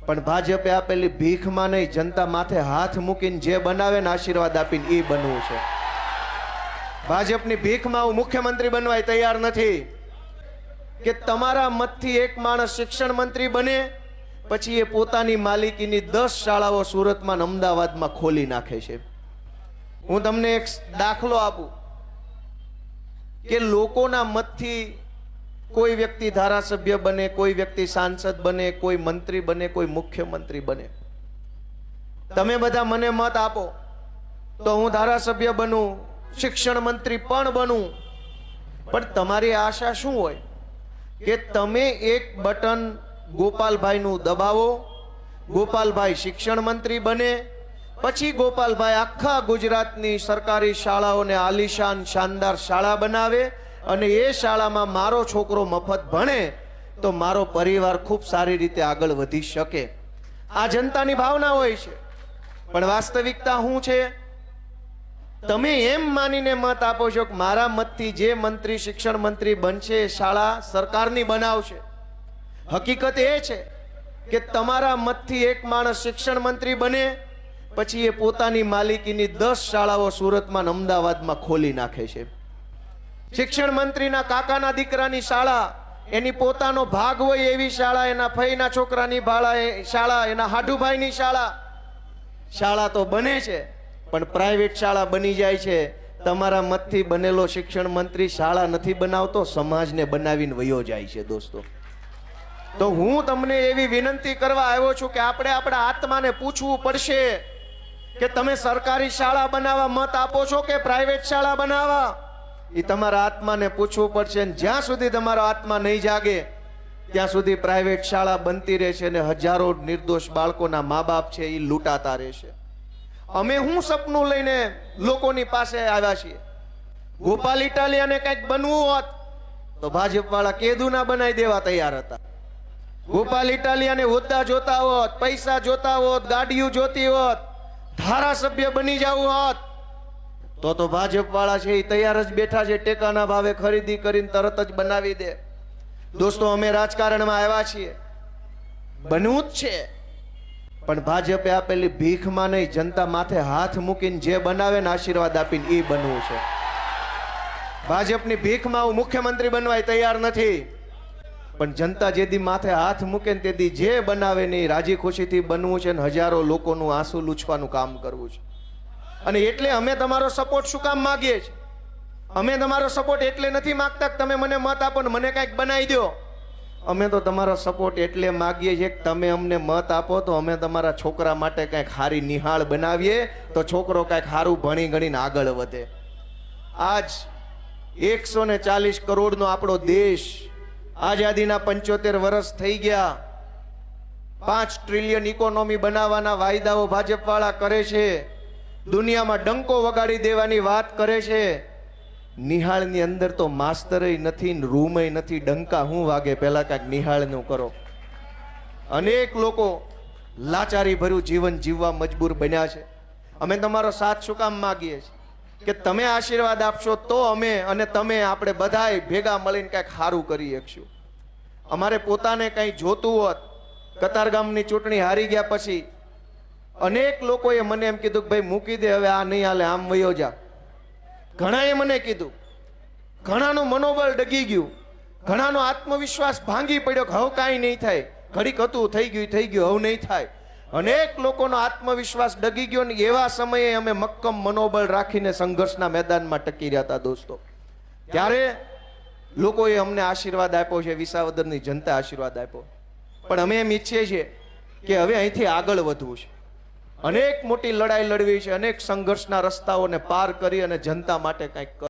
પણ ભાજપે આપેલી ભીખમાં નહીં, જનતા માથે હાથ મૂકીને જે બનાવે ને આશીર્વાદ આપીને એ બનવું છે. ભાજપની ભીખમાં હું મુખ્યમંત્રી બનવાય તૈયાર નથી કે તમારા મતથી એક માણસ શિક્ષણ મંત્રી બને, પછી એ પોતાની માલિકીની 10 શાળાઓ સુરતમાં અમદાવાદમાં ખોલી નાખે છે. હું તમને એક દાખલો આપું કે લોકોના મતથી કોઈ વ્યક્તિ ધારાસભ્ય બને, કોઈ વ્યક્તિ સાંસદ બને, કોઈ મંત્રી બને, કોઈ મુખ્યમંત્રી બને. તમે બધા મને મત આપો તો હું ધારાસભ્ય બનું, શિક્ષણ મંત્રી પણ બનું. પણ તમારી આશા શું હોય કે તમે એક બટન ગોપાલભાઈનું દબાવો, ગોપાલભાઈ શિક્ષણ મંત્રી બને, પછી ગોપાલભાઈ આખા ગુજરાતની સરકારી શાળાઓને આલીશાન શાનદાર શાળા બનાવે અને એ શાળામાં મારો છોકરો મફત ભણે તો મારો પરિવાર ખૂબ સારી રીતે આગળ વધી શકે. આ જનતાની ભાવના હોય છે. પણ વાસ્તવિકતા શું છે? તમે એમ માનીને મત આપો છો કે મારા મતથી જે મંત્રી શિક્ષણ મંત્રી બનશે એ શાળા સરકારની બનાવશે. હકીકત એ છે કે તમારા મતથી એક માણસ શિક્ષણ મંત્રી બને, પછી એ પોતાની માલિકીની 10 શાળાઓ સુરતમાં અમદાવાદમાં ખોલી નાખે છે. શિક્ષણ મંત્રીના કાકાના દીકરાની શાળા, એની પોતાનો ભાગ હોય એવી શાળા, એના ફઈના છોકરાની શાળા, એના હાડુભાઈની શાળા. શાળા તો બને છે પણ પ્રાઇવેટ શાળા બની જાય છે. તમારા મતથી બનેલો શિક્ષણ મંત્રી શાળા નથી બનાવતો, સમાજને બનાવીને વયો જાય છે. દોસ્તો, તો હું તમને એવી વિનંતી કરવા આવ્યો છું કે આપણે આપણા આત્માને પૂછવું પડશે કે તમે સરકારી શાળા બનાવવા મત આપો છો કે પ્રાઇવેટ શાળા બનાવવા? એ તમારા આત્માને પૂછવું પડશે. જ્યાં સુધી તમારો આત્મા નહીં જાગે ત્યાં સુધી પ્રાઇવેટ શાળા બનતી રહેશે અને હજારો નિર્દોષ બાળકોના મા બાપ છે એ લૂંટાતા રહેશે. અમે હું સપનું લઈને લોકોની પાસે આવ્યા છીએ. ગોપાલ ઇટાલિયાને કંઈક બનવું હોત તો ભાજપ વાળા કેદુના બનાવી દેવા તૈયાર હતા. ગોપાલ ઇટાલિયાને હોદ્દા જોતા હોત, પૈસા જોતા હોત, ગાડીઓ જોતી હોત, ધારાસભ્ય બની જવું હોત તો ભાજપ વાળા છે એ તૈયાર જ બેઠા છે. ટેકાના ભાવે ખરીદી કરીને તરત જ બનાવી દે. દોસ્તો, અમે રાજકારણમાં આવ્યા છીએ, બનવું જ છે. પણ ભાજપે આપેલી ભીખમાં નહીં, જનતા માથે હાથ મૂકીને જે બનાવે ને આશીર્વાદ આપીને એ બનવું છે. ભાજપની ભીખમાં હું મુખ્યમંત્રી બનવાય તૈયાર નથી. પણ જનતા જેદી માથે હાથ મૂકે ને તેથી જે બનાવે ને રાજી ખુશીથી બનવું છે ને હજારો લોકોનું આંસુ લૂછવાનું કામ કરવું છે. અને એટલે અમે તમારો સપોર્ટ શું કામ માગીએ છીએ? અમે તમારો સપોર્ટ એટલે નથી માગતા કે તમે મને મત આપો ને મને કંઈક બનાવી દો. અમે તો તમારો સપોર્ટ એટલે માગીએ છીએ કે તમે અમને મત આપો તો અમે તમારા છોકરા માટે કંઈક સારી નિહાળ બનાવીએ તો છોકરો કંઈક સારું ભણી ગણીને આગળ વધે. આજ 140 કરોડનો આપણો દેશ, આઝાદીના 75 વર્ષ થઈ ગયા. 5 ટ્રિલિયન ઇકોનોમી બનાવવાના વાયદાઓ ભાજપ વાળા કરે છે. દુનિયામાં ડંકો વગાડી દેવાની વાત કરે છે. નિહાળની અંદર તો માસ્તરય નથી, રૂમય નથી, ડંકા હું વાગે? પહેલા કાંઈક નિહાળનું કરો. અનેક લોકો લાચારી ભર્યું જીવન જીવવા મજબૂર બન્યા છે. અમે તમારો સાથ શું કામ માગીએ છીએ કે તમે આશીર્વાદ આપશો તો અમે અને તમે આપણે બધાય ભેગા મળીને કંઈક સારું કરી શકશું. અમારે પોતાને કંઈ જોતું હોત, કતારગામની ચૂંટણી હારી ગયા પછી અનેક લોકોએ મને એમ કીધું કે ભાઈ મૂકી દે, હવે આ નહીં હાલે, આમ વયો જા. ઘણાએ મને કીધું. ઘણાનું મનોબળ ડગી ગયું, ઘણાનો આત્મવિશ્વાસ ભાંગી પડ્યો કે હવે કાંઈ નહીં થાય. ઘડીક હતું, થઈ ગયું, હવે નહીં થાય. અનેક લોકોનો આત્મવિશ્વાસ ડગી ગયો ને એવા સમયે અમે મક્કમ મનોબળ રાખીને સંઘર્ષના મેદાનમાં ટકી રહ્યા હતા. દોસ્તો, ત્યારે લોકોએ અમને આશીર્વાદ આપ્યો છે, વિસાવદરની જનતા આશીર્વાદ આપ્યો. પણ અમે એમ ઈચ્છીએ છીએ કે હવે અહીંથી આગળ વધવું છે. અનેક મોટી લડાઈ લડવી છે, અનેક સંઘર્ષના રસ્તાઓને પાર કરી અને જનતા માટે કંઈક